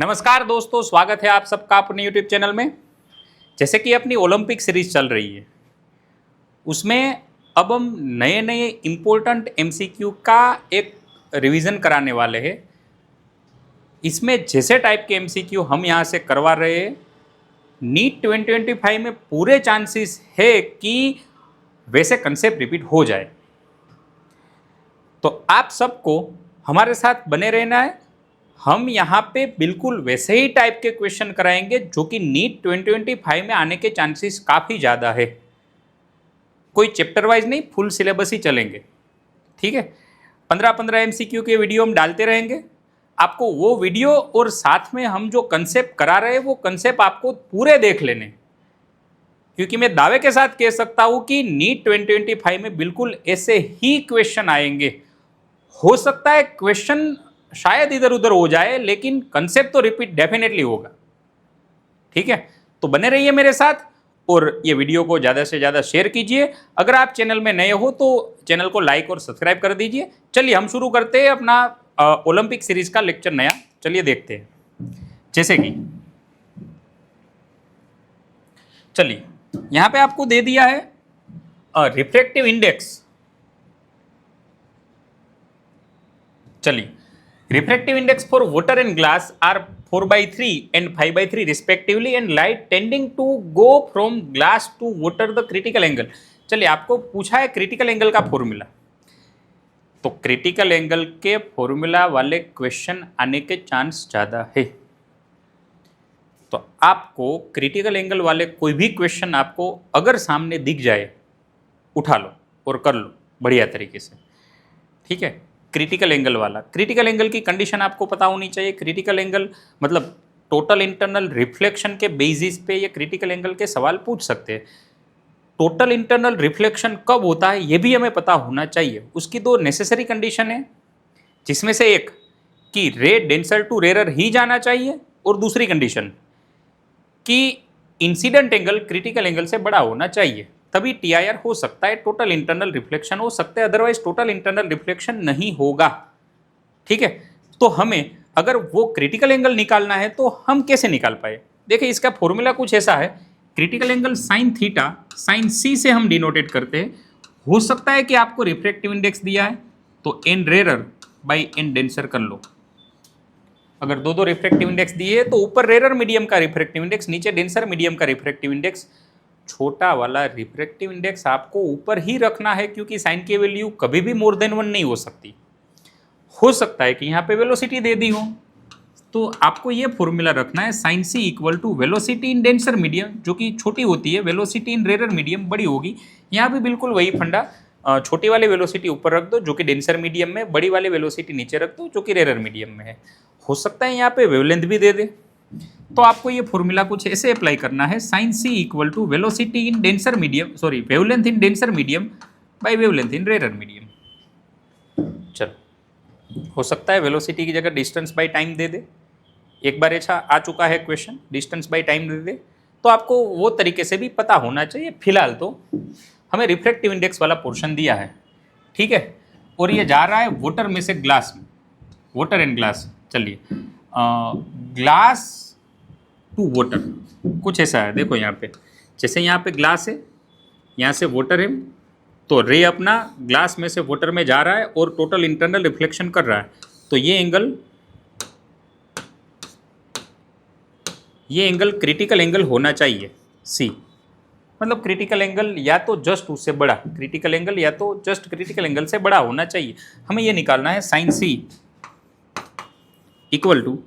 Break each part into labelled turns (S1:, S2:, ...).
S1: नमस्कार दोस्तों, स्वागत है आप सबका अपने YouTube चैनल में। जैसे कि अपनी ओलंपिक सीरीज चल रही है, उसमें अब हम नए नए इम्पोर्टेंट MCQ का एक रिवीजन कराने वाले हैं। इसमें जैसे टाइप के MCQ हम यहाँ से करवा रहे हैं, नीट 2025 में पूरे चांसेस है कि वैसे कंसेप्ट रिपीट हो जाए। तो आप सबको हमारे साथ बने रहना है। हम यहाँ पे बिल्कुल वैसे ही टाइप के क्वेश्चन कराएंगे जो कि नीट 2025 में आने के चांसेस काफ़ी ज़्यादा है। कोई चैप्टर वाइज नहीं, फुल सिलेबस ही चलेंगे। ठीक है, 15-15 MCQ के वीडियो हम डालते रहेंगे। आपको वो वीडियो और साथ में हम जो कंसेप्ट करा रहे हैं वो कंसेप्ट आपको पूरे देख लेने, क्योंकि मैं दावे के साथ कह सकता हूँ कि नीट 2025 में बिल्कुल ऐसे ही क्वेश्चन आएंगे। हो सकता है क्वेश्चन शायद इधर उधर हो जाए, लेकिन कंसेप्ट तो रिपीट डेफिनेटली होगा। ठीक है, तो बने रहिए मेरे साथ और ये वीडियो को ज़्यादा से ज़्यादा शेयर कीजिए। अगर आप चैनल में नए हो तो चैनल को लाइक और सब्सक्राइब कर दीजिए। चलिए हम शुरू करते हैं अपना ओलंपिक सीरीज का लेक्चर नया। चलिए देखते हैं। जैसे कि चलिए यहाँ पे आपको दे दिया है रिफ्रैक्टिव इंडेक्स। चलिए, refractive index for water and glass are 4/3 and 5/3 respectively and light tending to go from glass to water the critical angle। चलिए, आपको पूछा है क्रिटिकल एंगल का फॉर्मूला, तो क्रिटिकल एंगल के फॉर्मूला वाले क्वेश्चन आने के चांस ज़्यादा है। तो आपको क्रिटिकल एंगल वाले कोई भी क्वेश्चन आपको अगर सामने दिख जाए, उठा लो और कर लो बढ़िया तरीके से। ठीक है, क्रिटिकल एंगल वाला, क्रिटिकल एंगल की कंडीशन आपको पता होनी चाहिए। क्रिटिकल एंगल मतलब टोटल इंटरनल रिफ्लेक्शन के बेसिस पे ये क्रिटिकल एंगल के सवाल पूछ सकते हैं। टोटल इंटरनल रिफ्लेक्शन कब होता है ये भी हमें पता होना चाहिए। उसकी दो नेसेसरी कंडीशन है, जिसमें से एक कि रे डेंसर टू रेरर ही जाना चाहिए, और दूसरी कंडीशन कि इंसिडेंट एंगल क्रिटिकल एंगल से बड़ा होना चाहिए, तभी TIR हो सकता है, टोटल इंटरनल रिफ्लेक्शन हो सकता है, अदरवाइज टोटल इंटरनल रिफ्लेक्शन नहीं होगा। ठीक है, तो हमें अगर वो क्रिटिकल एंगल निकालना है तो हम कैसे निकाल पाए? देखिए, इसका फॉर्मूला कुछ ऐसा है। Critical angle sine theta sine C से हम डिनोटेट करते हैं। हो सकता है कि आपको रिफ्रैक्टिव इंडेक्स दिया है तो n rarer by n denser कर लो। अगर दो रिफ्रैक्टिव इंडेक्स दिए तो ऊपर रेरर मीडियम का रिफ्रैक्टिव इंडेक्स, नीचे डेंसर मीडियम का रिफ्रैक्टिव इंडेक्स। छोटा वाला रिफ्रैक्टिव इंडेक्स आपको ऊपर ही रखना है, क्योंकि साइन की वैल्यू कभी भी मोर देन 1 नहीं हो सकती। हो सकता है कि यहाँ पे वेलोसिटी दे दी हो, तो आपको ये फॉर्मूला रखना है sine C equal to velocity in denser medium, जो कि छोटी होती है, वेलोसिटी इन रेरर मीडियम बड़ी होगी। यहाँ भी बिल्कुल वही फंडा, छोटी वाली वेलोसिटी ऊपर रख दो जो कि डेंसर मीडियम में, बड़ी वाली वेलोसिटी नीचे रख दो जो कि रेरर मीडियम में है। हो सकता है यहाँ पे वेवलेंथ भी दे दे, तो आपको ये फॉर्मूला कुछ ऐसे अप्लाई करना है, sine C equal to velocity in denser medium, sorry wavelength in denser medium by wavelength in rarer medium. चलो, हो सकता है वेलोसिटी की जगह डिस्टेंस बाय टाइम दे दे। एक बार ऐसा आ चुका है क्वेश्चन, डिस्टेंस बाय टाइम दे दे, तो आपको वो तरीके से भी पता होना चाहिए। फिलहाल तो हमें रिफ्रैक्टिव इंडेक्स वाला पोर्शन दिया है। ठीक है, और ये जा रहा है वाटर में से ग्लास में, वाटर एंड ग्लास। चलिए, ग्लास टू वाटर कुछ ऐसा है। देखो यहाँ पे, जैसे यहाँ पे ग्लास है, यहाँ से वाटर है, तो रे अपना ग्लास में से वाटर में जा रहा है और टोटल इंटरनल रिफ्लेक्शन कर रहा है। तो ये एंगल क्रिटिकल एंगल होना चाहिए C, मतलब क्रिटिकल एंगल या तो जस्ट उससे बड़ा, क्रिटिकल एंगल या तो जस्ट क्रिटिकल एंगल से बड़ा होना चाहिए। हमें ये निकालना है sine C equal to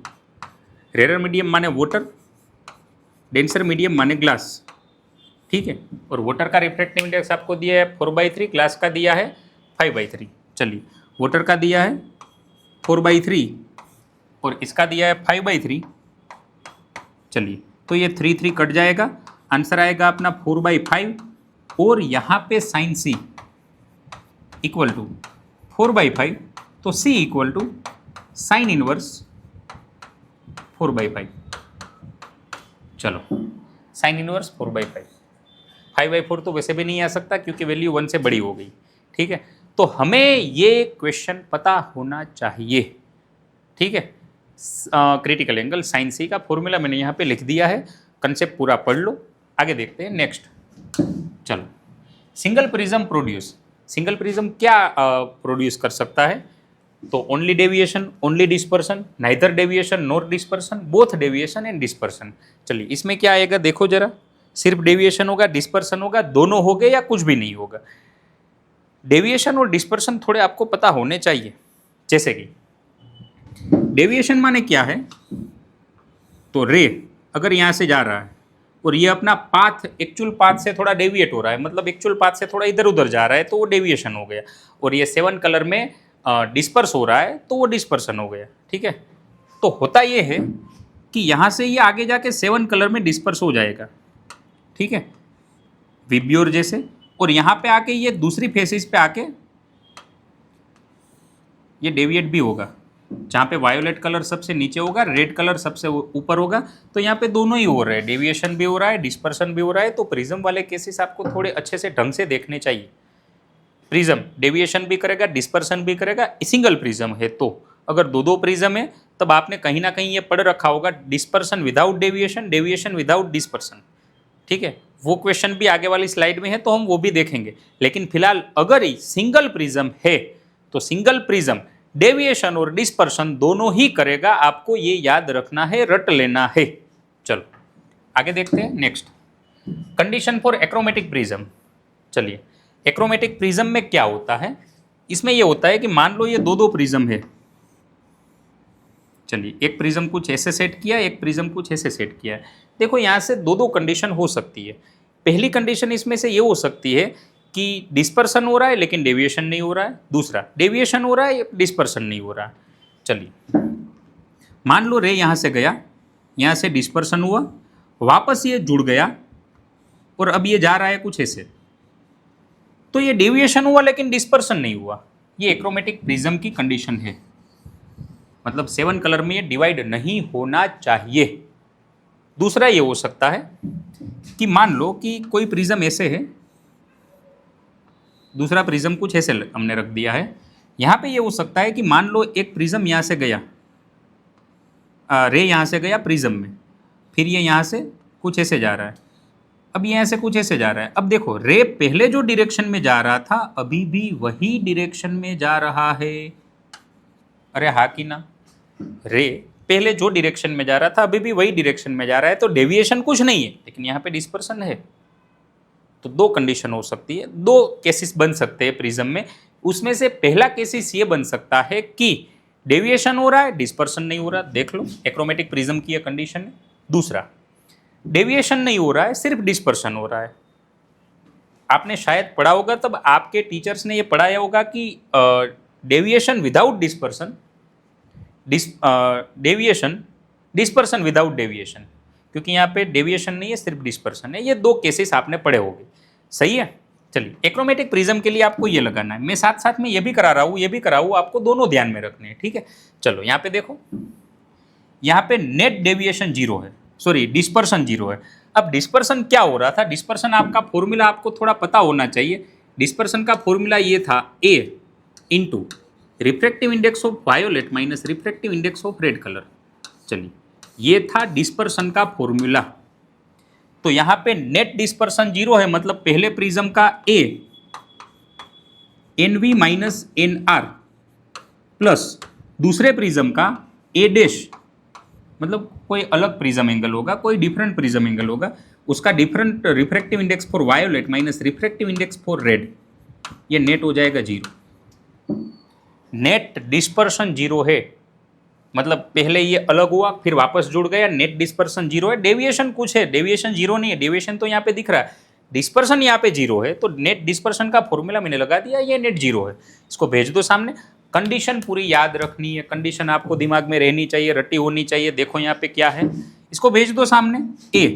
S1: rarer medium माने वाटर, डेंसर मीडियम माने ग्लास। ठीक है, और वाटर का रिफ्रैक्टिव इंडेक्स आपको दिया है 4/3, ग्लास का दिया है 5/3। चलिए, वाटर का दिया है 4/3 और इसका दिया है 5/3। चलिए, तो ये 3 कट जाएगा, आंसर आएगा अपना 4/5, और यहाँ पे साइन C इक्वल टू 4/5, तो C equal to sine inverse 4/5। चलो, साइन इनवर्स 4/5, 5/4 तो वैसे भी नहीं आ सकता क्योंकि वैल्यू 1 से बड़ी हो गई। ठीक है, तो हमें ये क्वेश्चन पता होना चाहिए। ठीक है, क्रिटिकल एंगल साइन सी का फॉर्मूला मैंने यहाँ पे लिख दिया है, कंसेप्ट पूरा पढ़ लो। आगे देखते हैं नेक्स्ट। चलो, single prism produce, single prism क्या प्रोड्यूस कर सकता है? तो only deviation, only dispersion, neither deviation nor dispersion, both deviation and dispersion. चलिए इसमें क्या आएगा देखो जरा, सिर्फ डेविएशन होगा, डिस्पर्सन होगा, दोनों हो गए या कुछ भी नहीं होगा? डेविएशन और डिस्पर्सन थोड़े आपको पता होने चाहिए। जैसे कि डेविएशन माने क्या है, तो रे अगर यहाँ से जा रहा है और ये अपना पाथ, एक्चुअल पाथ से थोड़ा डेविएट हो रहा है, मतलब एक्चुअल पाथ से थोड़ा इधर उधर जा रहा है, तो वो डेविएशन हो गया। और ये 7 कलर में डिस्पर्स हो रहा है, तो वो डिस्पर्सन हो गया। ठीक है, तो होता ये है कि यहाँ से ये आगे जाके 7 कलर में डिस्पर्स हो जाएगा। ठीक है, विब्योर जैसे, और यहाँ पे आके ये दूसरी फेसिस पे आके ये डेविएट भी होगा। जहाँ पे वायोलेट कलर सबसे नीचे होगा, रेड कलर सबसे ऊपर होगा, तो यहाँ पे दोनों ही हो रहे हैं, डेविएशन भी हो रहा है, डिस्पर्सन भी हो रहा है। तो प्रिज्म वाले केसेस आपको थोड़े अच्छे से ढंग से देखने चाहिए। प्रिज्म डेविएशन भी करेगा, डिस्पर्सन भी करेगा, सिंगल प्रिज्म है। तो अगर दो प्रिज्म है तब आपने कहीं ना कहीं ये पढ़ रखा होगा, dispersion without deviation, deviation without dispersion. ठीक है, वो क्वेश्चन भी आगे वाली स्लाइड में है, तो हम वो भी देखेंगे। लेकिन फिलहाल अगर सिंगल प्रिज्म है तो सिंगल प्रिज्म डेविएशन और डिस्पर्सन दोनों ही करेगा। आपको ये याद रखना है, रट लेना है। चलो आगे देखते हैं next. Condition for achromatic prism. चलिए, एक्रोमेटिक प्रिज्म में क्या होता है? इसमें यह होता है कि मान लो ये दो प्रिज्म है। चलिए, एक प्रिज्म कुछ ऐसे सेट किया, एक प्रिज्म कुछ ऐसे सेट किया। देखो यहाँ से दो कंडीशन हो सकती है। पहली कंडीशन इसमें से ये हो सकती है कि डिस्पर्सन हो रहा है लेकिन डेविएशन नहीं हो रहा है। दूसरा, डेविएशन हो रहा है, डिस्पर्सन नहीं हो रहा है। चलिए, मान लो रे यहाँ से गया, यहाँ से डिस्पर्सन हुआ, वापस ये जुड़ गया और अब ये जा रहा है कुछ ऐसे, तो ये डेविएशन हुआ लेकिन डिस्पर्सन नहीं हुआ। ये एक्रोमेटिक प्रिज्म की कंडीशन है, मतलब 7 कलर में ये डिवाइड नहीं होना चाहिए। दूसरा ये हो सकता है कि मान लो कि कोई प्रिज्म ऐसे है, दूसरा प्रिज्म कुछ ऐसे हमने रख दिया है। यहाँ पे ये हो सकता है कि मान लो एक प्रिज्म यहाँ से गया, रे यहाँ से गया प्रिज्म में, फिर ये यहाँ से कुछ ऐसे जा रहा है, अब यहाँ से कुछ ऐसे जा रहा है। अब देखो, रे पहले जो डायरेक्शन में जा रहा था अभी भी वही डायरेक्शन में जा रहा है। अरे हाँ कि ना? रे पहले जो डायरेक्शन में जा रहा था अभी भी वही डायरेक्शन में जा रहा है, तो डेविएशन कुछ नहीं है, लेकिन यहाँ पे डिस्पर्सन है। तो दो कंडीशन हो सकती है, दो केसेस बन सकते हैं प्रिज्म में। उसमें से पहला केसेस ये बन सकता है कि डेविएशन हो रहा है, डिस्पर्सन नहीं हो रहा। देख लो, एक्रोमेटिक प्रिज्म की यह कंडीशन है। दूसरा, डेविएशन नहीं हो रहा है, सिर्फ डिस्पर्सन हो रहा है। आपने शायद पढ़ा होगा, तब आपके टीचर्स ने ये पढ़ाया होगा कि deviation without dispersion, deviation, dispersion without deviation, क्योंकि यहाँ पे डेविएशन नहीं है, सिर्फ डिस्पर्सन है। ये दो केसेस आपने पढ़े होंगे, सही है। चलिए, एक्रोमेटिक प्रिज्म के लिए आपको ये लगाना है। मैं साथ साथ में ये भी करा रहा हूँ, ये भी करा हूँ, आपको दोनों ध्यान में रखने हैं। ठीक है, चलो यहाँ पे देखो, यहाँ पे नेट डेविएशन 0 है, सॉरी डिस्पर्सन 0 है। अब डिस्पर्सन क्या हो रहा था? डिस्पर्सन आपका फॉर्मूला आपको थोड़ा पता होना चाहिए। डिस्पर्सन का फॉर्मूला ये था, A into refractive index of violet minus refractive index of red colour. चलिए, ये था डिस्पर्सन का फॉर्मूला। तो यहाँ पे नेट डिस्पर्सन 0 है, मतलब पहले प्रिज्म का A NV minus NR plus दूसरे प्रिज्म का A डैश, मतलब कोई अलग प्रिज्म एंगल होगा, कोई डिफरेंट प्रिज्म एंगल होगा, उसका different refractive index for violet minus refractive index for red, ये नेट हो जाएगा 0। नेट डिस्पर्सन 0 है, मतलब पहले ये अलग हुआ फिर वापस जुड़ गया, नेट डिस्पर्सन 0 है। डेविएशन कुछ है, डेविएशन 0 नहीं है, डेविएशन तो यहाँ पे दिख रहा है, डिस्पर्सन यहाँ पे 0 है। तो नेट डिस्पर्सन का फॉर्मूला मैंने लगा दिया, ये नेट 0 है। इसको भेज दो सामने। कंडीशन पूरी याद रखनी है, कंडीशन आपको दिमाग में रहनी चाहिए, रटी होनी चाहिए। देखो यहाँ पे क्या है, इसको भेज दो सामने। A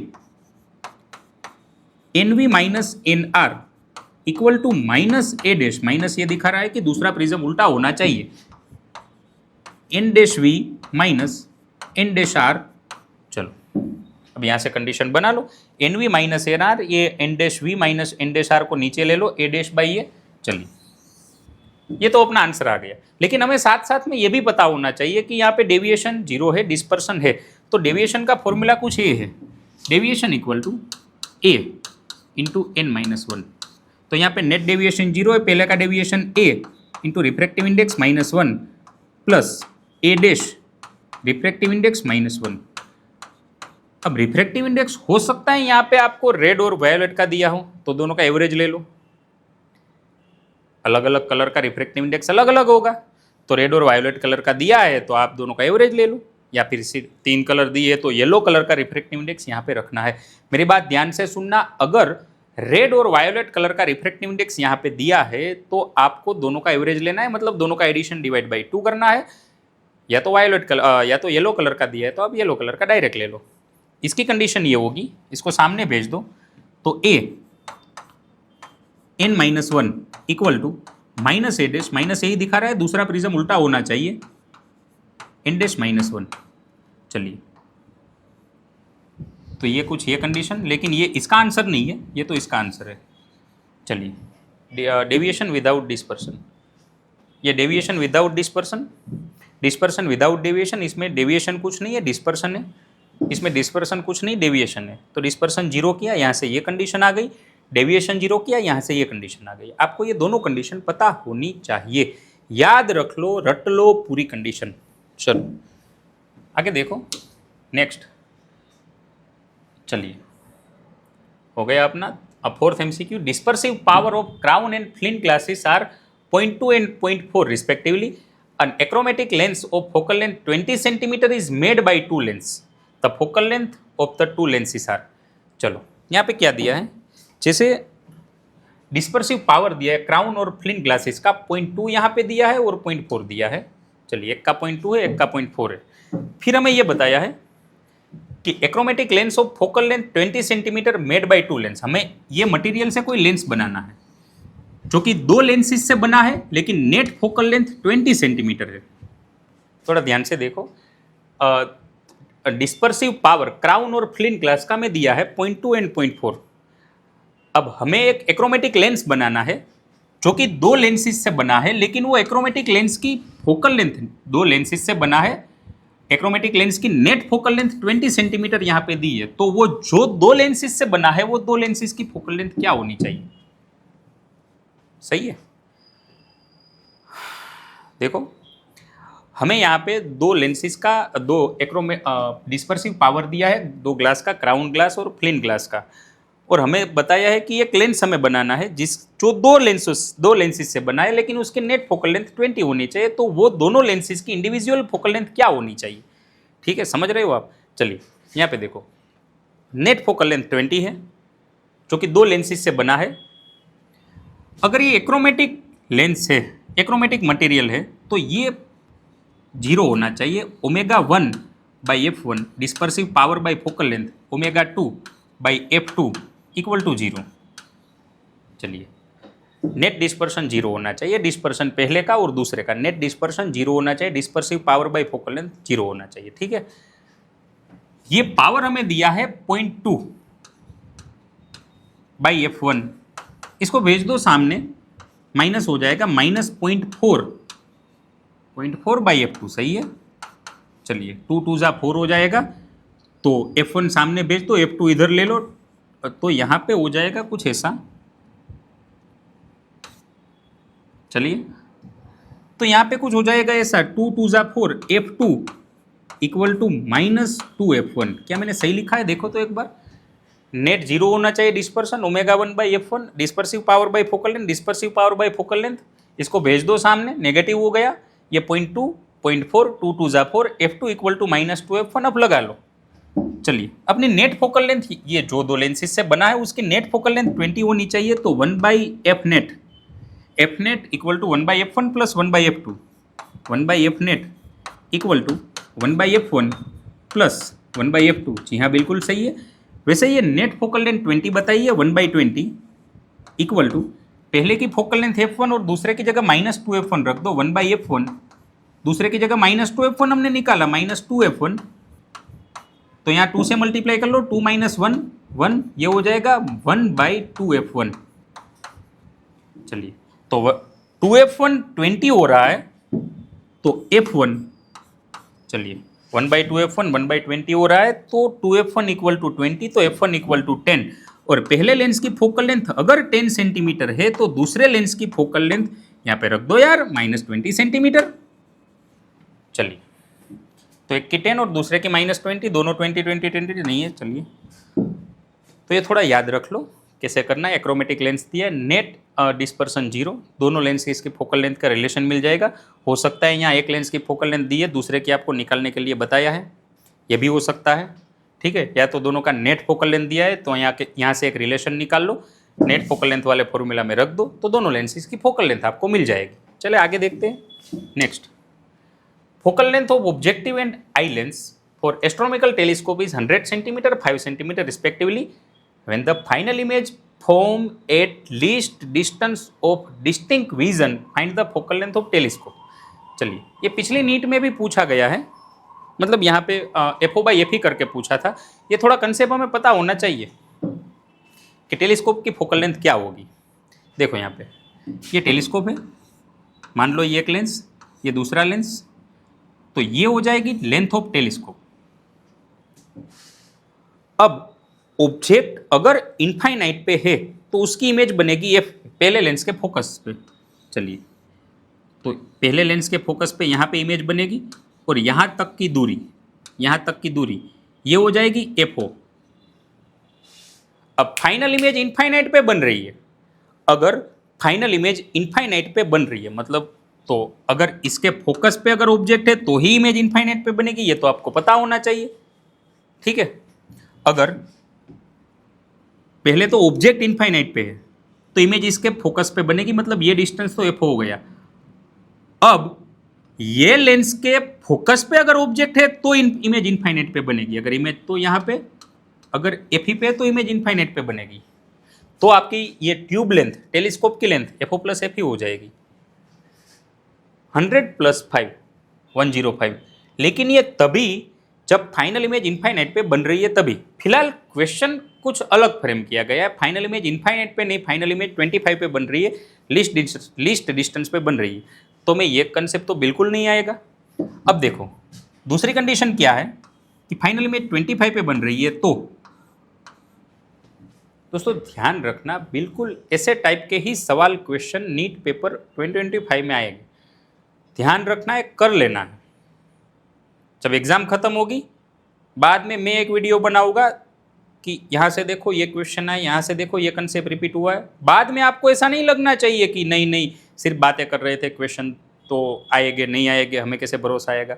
S1: NV minus NR equal to minus A dash, minus ये दिखा रहा है कि दूसरा प्रिज्म उल्टा होना चाहिए, N dash V minus N dash R। चलो अब यहाँ से कंडीशन बना लो, NV माइनस NR, ये N dash V minus N dash R को नीचे ले लो, A डैश बाई ये। चलिए ये तो अपना आंसर आ गया। लेकिन हमें साथ साथ में ये भी पता होना चाहिए कि यहाँ पे डेविएशन 0 है, डिस्पर्सन है, तो डेविएशन का फॉर्मूला कुछ ये है, deviation equal to A into n-1। तो यहाँ पे नेट डेविएशन 0 है, पहले का deviation a into refractive index -1 plus A dash refractive index -1। अब रिफ्रैक्टिव इंडेक्स हो सकता है यहाँ पे आपको रेड और वायोलेट का दिया हो, तो दोनों का एवरेज ले लो। अलग अलग कलर का रिफ्रैक्टिव इंडेक्स अलग अलग होगा, तो रेड और वायोलेट कलर का दिया है तो आप दोनों का एवरेज ले लो, या फिर सिर्फ 3 कलर दिए तो येलो कलर का रिफ्रैक्टिव इंडेक्स यहाँ पे रखना है। मेरी बात ध्यान से सुनना, अगर रेड और वायोलेट कलर का रिफ्रैक्टिव इंडेक्स यहाँ पे दिया है तो आपको दोनों का एवरेज लेना है, मतलब दोनों का एडिशन डिवाइड बाई 2 करना है। या तो वायोलेट कलर या तो येलो कलर का दिया है तो आप येलो कलर का डायरेक्ट ले लो। इसकी कंडीशन ये होगी, इसको सामने भेज दो, तो a n-1 equal to minus A dash, minus A ही दिखा रहा है, दूसरा प्रिज्म उल्टा होना चाहिए, n डैश -1। चलिए, तो ये कुछ ये कंडीशन, लेकिन ये इसका आंसर नहीं है, ये तो इसका आंसर है। चलिए, डेविएशन विदाउट डिस्पर्सन, ये deviation without dispersion, dispersion without deviation, इसमें डेविएशन कुछ नहीं है, डिस्पर्सन है, इसमें डिस्पर्सन कुछ नहीं, डेविएशन है। तो डिस्पर्सन 0 किया, यहाँ से ये कंडीशन आ गई, डेविएशन 0 किया, यहाँ से ये कंडीशन आ गई। आपको ये दोनों कंडीशन पता होनी चाहिए, याद रख लो, रट लो पूरी कंडीशन। चलो आगे देखो, नेक्स्ट। चलिए, हो गया अपना। अब fourth MCQ, dispersive power of crown and flint glasses are 0.2 and 0.4 respectively. An achromatic lens of focal length 20 cm is made by two lenses. The focal length of the two lenses are. चलो यहाँ पे क्या दिया है, जैसे dispersive power दिया है crown और फ्लिंट ग्लासेस का 0.2 यहाँ पे दिया है और 0.4 दिया है। चलिए, एक का 0.2 है, एक का 0.4 है। फिर हमें ये बताया है कि achromatic lens of focal length 20 centimetre made by two lens. हमें ये मटेरियल से कोई लेंस बनाना है जो कि 2 लेंसेज से बना है, लेकिन नेट फोकल लेंथ 20 सेंटीमीटर है। थोड़ा ध्यान से देखो, डिस्पर्सिव पावर क्राउन और फ्लिंट ग्लास का में दिया है 0.2 and 0.4। अब हमें एक एक्रोमेटिक लेंस बनाना है जो कि 2 लेंसेज से बना है, लेकिन वो एक्रोमेटिक लेंस की फोकल लेंथ 2 लेंसेज से बना है, एक्रोमेटिक लेंस की नेट फोकल लेंथ 20 सेंटीमीटर यहाँ पे दी है। तो वो जो 2 लेंसेज से बना है, वो 2 लेंसेज की फोकल लेंथ क्या होनी चाहिए? सही है। देखो, हमें यहाँ पे 2 लेंसेज का, 2 डिस्पर्सिव पावर दिया है, 2 ग्लास का, क्राउन ग्लास और फ्लिंट ग्लास का, और हमें बताया है कि एक लेंस हमें बनाना है जो 2 लेंसेज से बना है, लेकिन उसकी नेट फोकल लेंथ 20 होनी चाहिए। तो वो दोनों लेंसेज की इंडिविजुअल फोकल लेंथ क्या होनी चाहिए? ठीक है, समझ रहे हो आप? चलिए, यहाँ पे देखो, नेट फोकल लेंथ 20 है जो कि 2 लेंसेज से बना है। अगर ये एक्रोमेटिक लेंस है, एक्रोमेटिक मटेरियल है, तो ये 0 होना चाहिए। ω1/f1 dispersive power by focal length ω2/f2 equal to 0। चलिए, नेट डिस्पर्शन 0 होना चाहिए, डिस्पर्शन पहले का और दूसरे का, नेट डिस्पर्शन 0 होना चाहिए, dispersive power by focal length 0 होना चाहिए। ठीक है, ये पावर हमें दिया है 0.2/f1, इसको भेज दो सामने, माइनस हो जाएगा -0.4/f2। सही है। चलिए, 2 2 जा 4 हो जाएगा, तो f1 सामने भेज दो, f2 इधर ले लो, तो यहाँ पे हो जाएगा कुछ ऐसा। चलिए, तो यहाँ पे कुछ हो जाएगा ऐसा, 2 2 जा 4, f2 इक्वल टू -2f1। क्या मैंने सही लिखा है? देखो तो एक बार, नेट 0 होना चाहिए, dispersion ω1/f1 dispersive power by focal length, dispersive power by focal length, इसको भेज दो सामने, नेगेटिव हो गया, ये 0.2 0.4, 2 2 जा 4, f2 इक्वल टू -2f1। अब लगा लो। चलिए, अपनी नेट फोकल लेंथ, ये जो 2 लेंसेज से बना है उसकी नेट फोकल लेंथ 20 होनी चाहिए, तो 1/f net, f net equal to 1/f1 plus 1/f2, 1/f net equal to 1/f1 plus 1/f2। जी हाँ, बिल्कुल सही है। वैसे ये नेट फोकल लेंथ 20 बताइए, 1/20 इक्वल टू, पहले की फोकल लेंथ f1 और दूसरे की जगह -2f1 रख दो, 1/f1, दूसरे की जगह -2f1 हमने निकाला, -2f1, तो यहाँ 2 से मल्टीप्लाई कर लो, 2 - 1 1, ये हो जाएगा 1/2f1। चलिए, तो 2f1 20 हो रहा है तो f1, चलिए 1/2f1 1/20 हो रहा है तो 2f1 इक्वल टू 20, तो f1 इक्वल टू 10। और पहले लेंस की फोकल लेंथ अगर 10 सेंटीमीटर है तो दूसरे लेंस की फोकल लेंथ यहाँ पे रख दो यार, -20 सेंटीमीटर। चलिए, तो एक की 10 और दूसरे की -20, दोनों 20 20 20 नहीं है। चलिए, तो ये थोड़ा याद रख लो कैसे करना है। एक्रोमेटिक लेंस दिया है, नेट डिस्पर्सन 0, दोनों लेंस की इसकी फोकल लेंथ का रिलेशन मिल जाएगा। हो सकता है यहाँ एक लेंस की फोकल लेंथ दी है, दूसरे की आपको निकालने के लिए बताया है, ये भी हो सकता है। ठीक है, या तो दोनों का नेट फोकल लेंथ दिया है तो यहाँ से एक रिलेशन निकाल लो, नेट फोकल लेंथ वाले फॉर्मूला में रख दो, तो दोनों लेंस की फोकल लेंथ आपको मिल जाएगी। चले आगे देखते हैं। Next, focal length of objective and eye lens for astronomical telescope is 100 centimetre 5 centimetre respectively when the final image form at least distance of distinct vision find the focal length of telescope। चलिए, ये पिछली NEET में भी पूछा गया है, मतलब यहाँ पे FO/FE करके पूछा था। ये थोड़ा कंसेप्ट हमें पता होना चाहिए कि टेलीस्कोप की फोकल लेंथ क्या होगी। देखो यहाँ पे ये टेलीस्कोप है, मान लो ये एक लेंस, ये दूसरा लेंस, तो ये हो जाएगी लेंथ ऑफ टेलीस्कोप। अब ऑब्जेक्ट अगर इनफाइनाइट पे है तो उसकी इमेज बनेगी ये पहले लेंस के फोकस पे। चलिए, तो पहले लेंस के फोकस पे यहाँ पे इमेज बनेगी और यहाँ तक की दूरी ये हो जाएगी FO। अब फाइनल इमेज इनफाइनाइट पे बन रही है, अगर फाइनल इमेज इनफाइनाइट पे बन रही है मतलब, तो अगर इसके फोकस पे अगर ऑब्जेक्ट है तो ही इमेज इनफाइनाइट पे बनेगी, ये तो आपको पता होना चाहिए। ठीक है, अगर पहले तो ऑब्जेक्ट इनफाइनाइट पे है तो इमेज इसके फोकस पे बनेगी, मतलब ये डिस्टेंस तो FO हो गया। अब ये लेंस के फोकस पे अगर ऑब्जेक्ट है तो इमेज इनफाइनाइट पे बनेगी, अगर इमेज तो यहाँ पे अगर FE पे तो इमेज इनफाइनाइट पे बनेगी, तो आपकी ये ट्यूब लेंथ टेलीस्कोप की लेंथ FO + FE हो जाएगी 100 + 5 105। लेकिन ये तभी जब फाइनल इमेज इनफाइनाइट पे बन रही है तभी। फिलहाल क्वेश्चन कुछ अलग फ्रेम किया गया है, फाइनल इमेज इनफाइनाइट पे नहीं, फाइनल इमेज 25 पे बन रही है, लीस्ट डिस्टेंस पे बन रही है, तो मैं ये कंसेप्ट तो बिल्कुल नहीं आएगा। अब देखो दूसरी कंडीशन क्या है कि फाइनल इमेज 25 पे बन रही है, तो दोस्तों ध्यान रखना, बिल्कुल ऐसे टाइप के ही सवाल क्वेश्चन नीट पेपर 2025 में आएंगे, ध्यान रखना है, कर लेना है। जब एग्ज़ाम ख़त्म होगी बाद में मैं एक वीडियो बनाऊंगा कि यहाँ से देखो ये क्वेश्चन है, यहाँ से देखो ये कंसेप्ट रिपीट हुआ है। बाद में आपको ऐसा नहीं लगना चाहिए कि नहीं सिर्फ बातें कर रहे थे, क्वेश्चन तो आएंगे नहीं आएंगे, हमें कैसे भरोसा आएगा।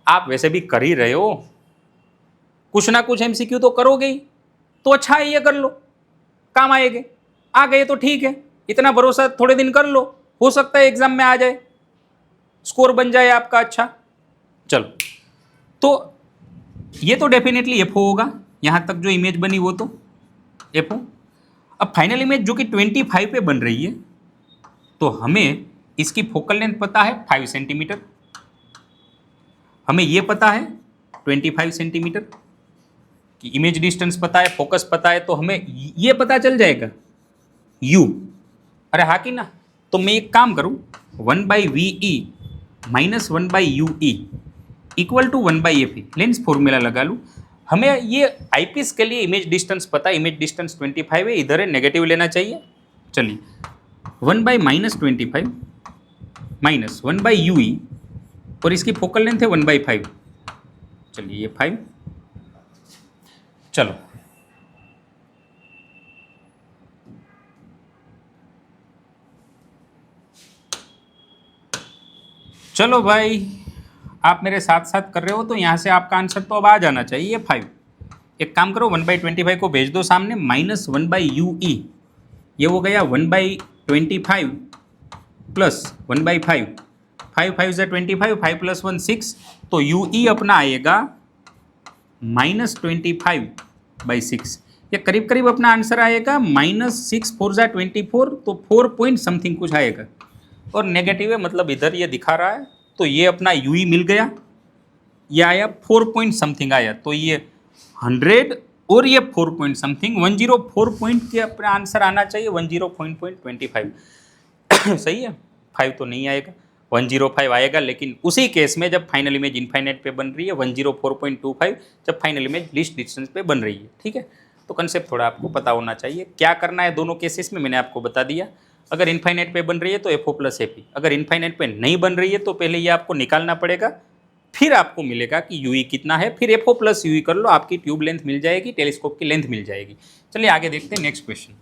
S1: आप वैसे भी कर ही रहे हो, कुछ ना कुछ MCQ तो करोगे ही, तो अच्छा है ये कर लो, काम आएंगे। आ गए तो ठीक है, इतना भरोसा थोड़े दिन कर लो, हो सकता है एग्जाम में आ जाए, स्कोर बन जाए आपका अच्छा। चलो, तो ये तो डेफिनेटली FO होगा, यहाँ तक जो इमेज बनी वो तो FO। अब फाइनल इमेज जो कि 25 पे बन रही है, तो हमें इसकी फोकल लेंथ पता है 5 सेंटीमीटर, हमें ये पता है 25 सेंटीमीटर की इमेज डिस्टेंस पता है, फोकस पता है, तो हमें ये पता चल जाएगा U। अरे हाँ कि ना, तो मैं एक काम करूँ, 1/VE - 1/UE equal to 1/FE lens formula लगा लूँ। हमें ये आईपीस के लिए इमेज डिस्टेंस पता है, इमेज डिस्टेंस 25 है, इधर है नेगेटिव लेना चाहिए। चलिए 1/-25 - 1/UE और इसकी फोकल लेंथ है 1/5। चलिए ये 5, चलो चलो भाई, आप मेरे साथ साथ कर रहे हो तो यहाँ से आपका आंसर तो अब आ जाना चाहिए 5। एक काम करो, 1/25 को भेज दो सामने, -1/UE ये हो गया 1/25 प्लस 1/5, 5 5 = 25, 5 + 1 6, तो UE अपना आएगा -25/6। ये करीब करीब अपना आंसर आएगा, -6 4 = 24, तो 4 पॉइंट समथिंग कुछ आएगा। और नेगेटिव है मतलब इधर ये दिखा रहा है, तो ये अपना UE मिल गया, ये आया 4 पॉइंट समथिंग आया, तो ये 100 और ये 4 पॉइंट समथिंग 104 पॉइंट के अपना आंसर आना चाहिए, 104.25 सही है। 5 तो नहीं आएगा, 105 आएगा, लेकिन उसी केस में जब फाइनल इमेज इनफाइनाइट पे बन रही है, 104.25 जब फाइनल इमेज लीस्ट डिस्टेंस पे बन रही है। ठीक है, तो कंसेप्ट थोड़ा आपको पता होना चाहिए। क्या करना है दोनों केसेस में मैंने आपको बता दिया। अगर इनफाइनाइट पे बन रही है तो FO प्लस AP, अगर इनफाइनाइट पे नहीं बन रही है तो पहले ये आपको निकालना पड़ेगा, फिर आपको मिलेगा कि UE कितना है, फिर FO प्लस UE कर लो, आपकी ट्यूब लेंथ मिल जाएगी, टेलीस्कोप की लेंथ मिल जाएगी। चलिए आगे देखते हैं next question.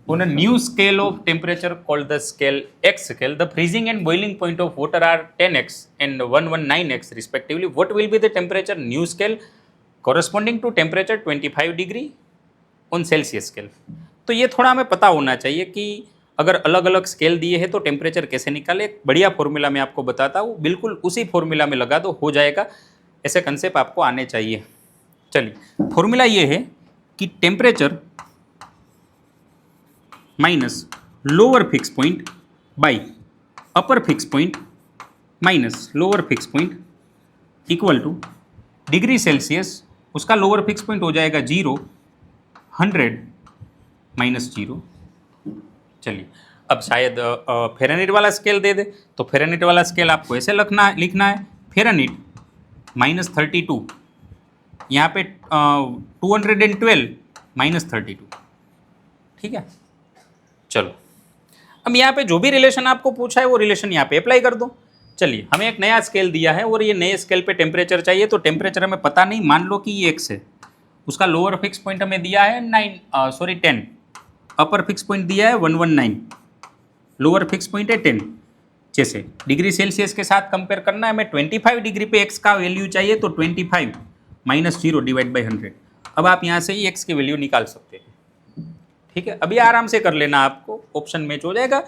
S1: On a new scale of temperature called the scale X scale, the freezing and boiling point of water are 10x and 119x respectively. What will be the temperature new scale corresponding to temperature 25 degree on Celsius scale? तो ये थोड़ा हमें पता होना चाहिए कि अगर अलग अलग स्केल दिए हैं तो टेम्परेचर कैसे निकाले। एक बढ़िया फॉर्मूला मैं आपको बताता हूँ, बिल्कुल उसी फॉर्मूला में लगा दो, हो जाएगा। ऐसे कंसेप्ट आपको आने चाहिए। चलिए, फॉर्मूला ये है कि temperature minus lower fix point by upper fix point minus lower fix point equal two degree Celsius, उसका लोअर फिक्स पॉइंट हो जाएगा 0, 100 माइनस 0। चलिए, अब शायद फ़ारेनहीट वाला स्केल दे दे, तो फ़ारेनहीट वाला स्केल आपको ऐसे लिखना है फ़ारेनहीट -32, यहाँ पे 212 -32। ठीक है, चलो अब यहाँ पे जो भी रिलेशन आपको पूछा है वो रिलेशन यहाँ पे अप्लाई कर दो। चलिए, हमें एक नया स्केल दिया है और ये नए स्केल पे टेम्परेचर चाहिए, तो टेम्परेचर हमें पता नहीं, मान लो कि ये x है, उसका लोअर फिक्स पॉइंट हमें दिया है 10, अपर फिक्स पॉइंट दिया है 119, लोअर फिक्स पॉइंट है 10। जैसे डिग्री सेल्सियस के साथ कंपेयर करना है, हमें 25 डिग्री पे x का वैल्यू चाहिए, तो 25 माइनस 0 डिवाइड बाई 100। अब आप यहाँ से ही x की वैल्यू निकाल सकते हैं। ठीक है, अभी आराम से कर लेना, आपको ऑप्शन मैच हो जाएगा।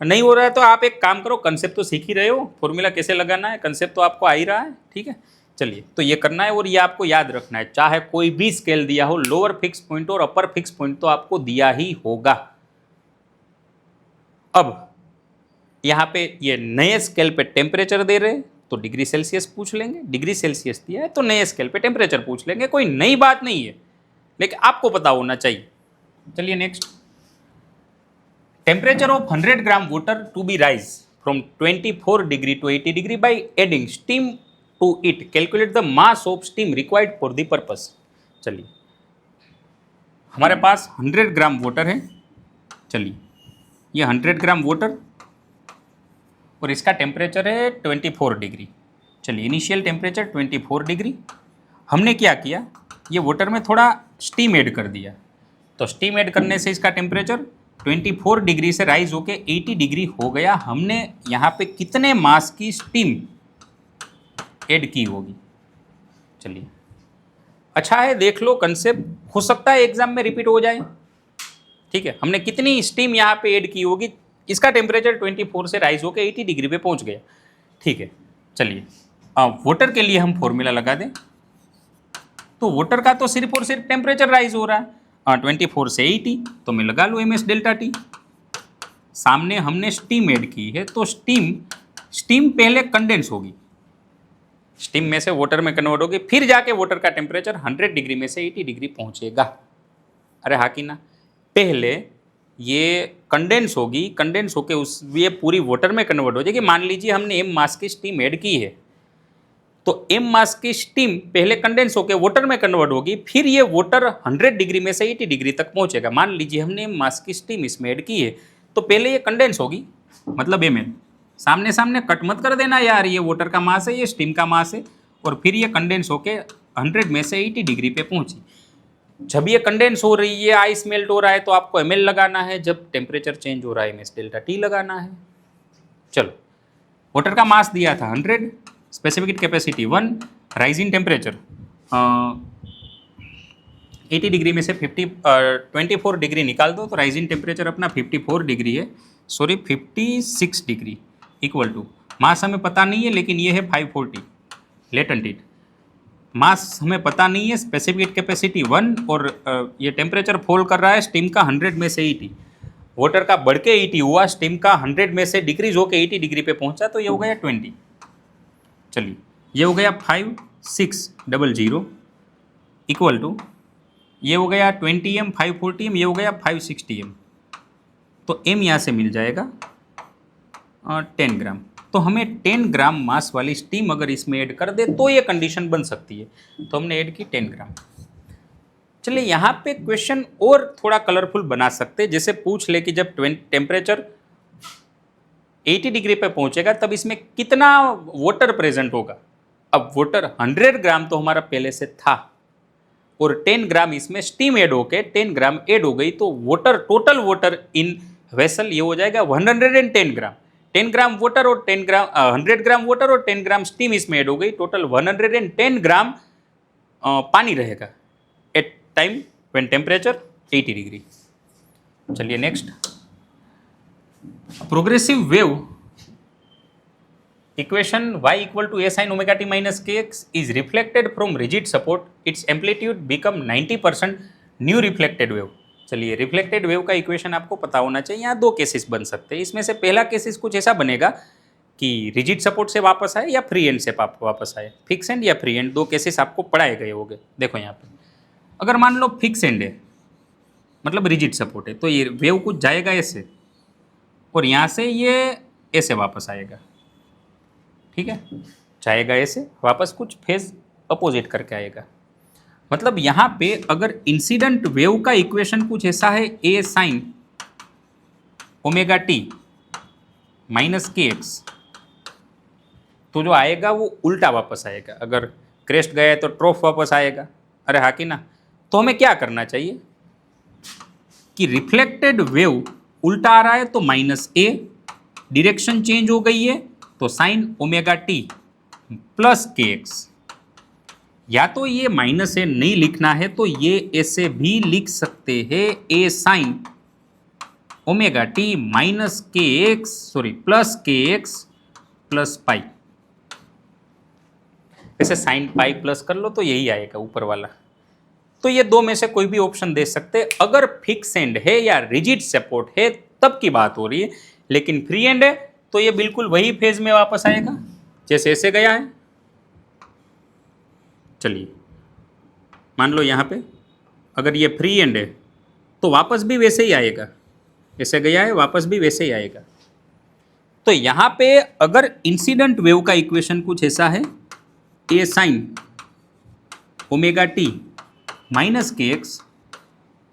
S1: नहीं हो रहा है तो आप एक काम करो, कंसेप्ट तो सीख ही रहे हो, फॉर्मूला कैसे लगाना है कंसेप्ट तो आपको आ ही रहा है। ठीक है, चलिए, तो ये करना है और ये आपको याद रखना है, चाहे कोई भी स्केल दिया हो, लोअर फिक्स पॉइंट और अपर फिक्स पॉइंट तो आपको दिया ही होगा। अब यहाँ पे ये नए स्केल पे टेम्परेचर दे रहे तो डिग्री सेल्सियस पूछ लेंगे, डिग्री सेल्सियस दिया है तो नए स्केल पे टेम्परेचर पूछ लेंगे, कोई नई बात नहीं है, लेकिन आपको पता होना चाहिए। चलिए next, temperature of 100 gram water to be rise from 24 degree to 80 degree by adding steam to it, calculate the mass of steam required for the purpose. चलिए, हमारे पास 100 ग्राम वाटर है। चलिए, ये 100 ग्राम वाटर और इसका टेम्परेचर है 24 degree. चलिए, initial temperature 24 degree. हमने क्या किया, ये वाटर में थोड़ा स्टीम ऐड कर दिया, तो स्टीम ऐड करने से इसका टेम्परेचर 24 डिग्री से राइज होके 80 डिग्री हो गया। हमने यहाँ पे कितने मास की स्टीम ऐड की होगी? चलिए, अच्छा है, देख लो कंसेप्ट, हो सकता है एग्जाम में रिपीट हो जाए। ठीक है, हमने कितनी स्टीम यहाँ पे ऐड की होगी, इसका टेम्परेचर 24 से राइज होकर 80 डिग्री पे पहुँच गया। ठीक है, चलिए, वाटर के लिए हम फॉर्मूला लगा दें, तो वाटर का तो सिर्फ और सिर्फ टेम्परेचर राइज हो रहा है 24 से 80, तो मैं लगा लूँ MS डेल्टा T। सामने हमने स्टीम ऐड की है, तो स्टीम पहले कंडेंस होगी, स्टीम में से वाटर में कन्वर्ट होगी, फिर जाके वाटर का टेम्परेचर 100 डिग्री में से 80 डिग्री पहुंचेगा। अरे हाँ कि ना, पहले ये कंडेंस होगी, कंडेंस होके ये पूरी वाटर में कन्वर्ट हो जाएगी। मान लीजिए हमने m मास की स्टीम ऐड की है, तो m मास की स्टीम पहले कंडेंस होकर वाटर में कन्वर्ट होगी, फिर ये वाटर 100 डिग्री में से 80 डिग्री तक पहुंचेगा। मान लीजिए हमने m मास की स्टीम इसमें ऐड की है, तो पहले ये कंडेंस होगी, मतलब ml, सामने सामने कट मत कर देना यार, ये वाटर का मास है, ये स्टीम का मास है, और फिर ये कंडेंस होके 100 में से 80 डिग्री पे पहुंची। जब ये कंडेंस हो रही है, आइस मेल्ट हो रहा है, तो आपको ml लगाना है, जब टेम्परेचर चेंज हो रहा है MS डेल्टा T लगाना है। चलो, वाटर का मास दिया था 100, specific capacity 1, rising temperature 80 degree में से 24 डिग्री निकाल दो, तो राइजिंग टेम्परेचर अपना 54 डिग्री है, sorry 56 degree, equal to mass हमें पता नहीं है, लेकिन ये है 540 लेटेंट हीट। मास हमें पता नहीं है, स्पेसिफिक कैपेसिटी 1, और ये टेम्परेचर फॉल कर रहा है स्टीम का 100 में से 80, वाटर का बढ़ के 80 हुआ, स्टीम का 100 में से डिक्रीज होकर 80 डिग्री पे पहुंचा, तो ये हो गया 20। चलिए, ये हो गया 5600 इक्वल टू, ये हो गया 20m, 540m, ये हो गया 560m, तो m यहाँ से मिल जाएगा 10 ग्राम। तो हमें 10 ग्राम मास वाली स्टीम अगर इसमें ऐड कर दे तो ये कंडीशन बन सकती है, तो हमने ऐड की 10 ग्राम। चलिए यहाँ पे क्वेश्चन और थोड़ा कलरफुल बना सकते हैं, जैसे पूछ ले कि जब टेम्परेचर 80 डिग्री पे पहुंचेगा तब इसमें कितना वाटर प्रेजेंट होगा। अब वाटर 100 ग्राम तो हमारा पहले से था और 10 ग्राम इसमें स्टीम ऐड होके 10 ग्राम ऐड हो गई, तो water, total water in vessel ये हो जाएगा 110 ग्राम। 10 ग्राम वाटर और 10 ग्राम 100 ग्राम वाटर और 10 ग्राम स्टीम इसमें ऐड हो गई, टोटल 110 ग्राम पानी रहेगा at time when temperature 80 degree. चलिए next, progressive wave equation y equal to a sin omega t minus kx is reflected from rigid support, its amplitude become 90% new reflected wave. चलिए reflected wave का equation आपको पता होना चाहिए। यहाँ दो cases बन सकते हैं, इसमें से पहला केसेस कुछ ऐसा बनेगा कि रिजिड सपोर्ट से वापस आए या फ्री एंड से वापस आए। फिक्स एंड या फ्री एंड, दो केसेस आपको पढ़ाए गए होंगे। देखो यहाँ पे अगर मान लो फिक्स एंड है, मतलब रिजिड सपोर्ट है, तो ये वेव कुछ जाएगा ऐसे और यहाँ से ये ऐसे वापस आएगा, ठीक है, जाएगा ऐसे वापस, कुछ फेज अपोजिट करके आएगा। मतलब यहाँ पे अगर इंसिडेंट वेव का इक्वेशन कुछ ऐसा है, ए sign omega t minus k x, तो जो आएगा वो उल्टा वापस आएगा। अगर क्रेस्ट गया है तो ट्रोफ वापस आएगा। अरे हाँ कि ना, तो हमें क्या करना चाहिए कि रिफ्लेक्टेड वेव उल्टा आ रहा है तो माइनस ए, डायरेक्शन चेंज हो गई है तो साइन ओमेगा टी प्लस के एक्स, या तो ये माइनस ए नहीं लिखना है तो ये ऐसे भी लिख सकते हैं, ए sign omega t minus k x, sorry plus के एक्स प्लस पाई। वैसे साइन पाई प्लस कर लो तो यही आएगा ऊपर वाला। तो ये दो में से कोई भी ऑप्शन दे सकते। अगर फिक्स एंड है या रिजिड सपोर्ट है तब की बात हो रही है, लेकिन फ्री एंड है तो ये बिल्कुल वही फेज में वापस आएगा जैसे ऐसे गया है। चलिए मान लो यहाँ पे अगर ये फ्री एंड है तो वापस भी वैसे ही आएगा, ऐसे गया है वापस भी वैसे ही आएगा। तो यहाँ पे अगर इंसिडेंट वेव का इक्वेशन कुछ ऐसा है, ए sign omega t minus k x,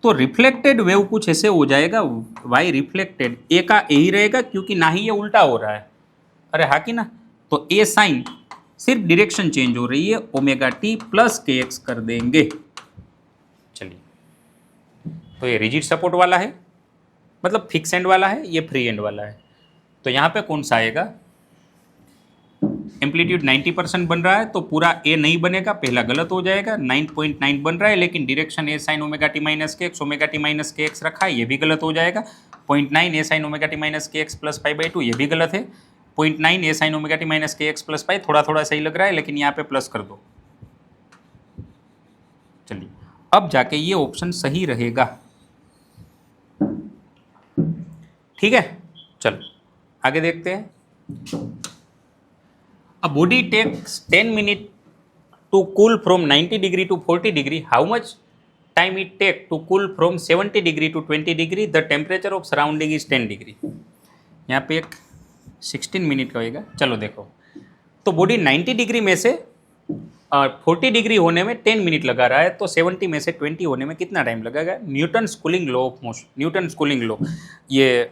S1: तो रिफ्लेक्टेड वेव कुछ ऐसे हो जाएगा, वाई रिफ्लेक्टेड, ए का ए ही रहेगा क्योंकि ना ही ये उल्टा हो रहा है। अरे हाँ कि ना, तो ए साइन सिर्फ डायरेक्शन चेंज हो रही है, ओमेगा टी प्लस के एक्स कर देंगे। चलिए तो ये रिजिड सपोर्ट वाला है, मतलब फिक्स एंड वाला है, ये फ्री एंड वाला है। तो यहाँ पे कौन सा आएगा, एम्पलीट्यूड 90% बन रहा है तो पूरा ए नहीं बनेगा, पहला गलत हो जाएगा। 9.9 बन रहा है लेकिन डायरेक्शन ए sign omega t minus k x, omega t minus k x रखा है, ये भी गलत हो जाएगा। 0.9 ए sign omega t minus k x plus pi by 2, ये भी गलत है। 0.9 ए sign omega t minus k x plus pi, थोड़ा थोड़ा सही लग रहा है लेकिन यहाँ पे प्लस कर दो। चलिए अब जाके ये ऑप्शन सही रहेगा, ठीक है। चलो आगे देखते हैं। A body takes 10 minutes to cool from 90 degree to 40 degree. How much time it take to cool from 70 degree to 20 degree? The temperature of surrounding is 10 degree. यहाँ पे एक 16 मिनट का होएगा। चलो देखो, तो बॉडी 90 डिग्री में से 40 डिग्री होने में 10 मिनट लगा रहा है, तो 70 में से 20 होने में कितना टाइम लगेगा? Newton cooling law of motion, Newton cooling law. ये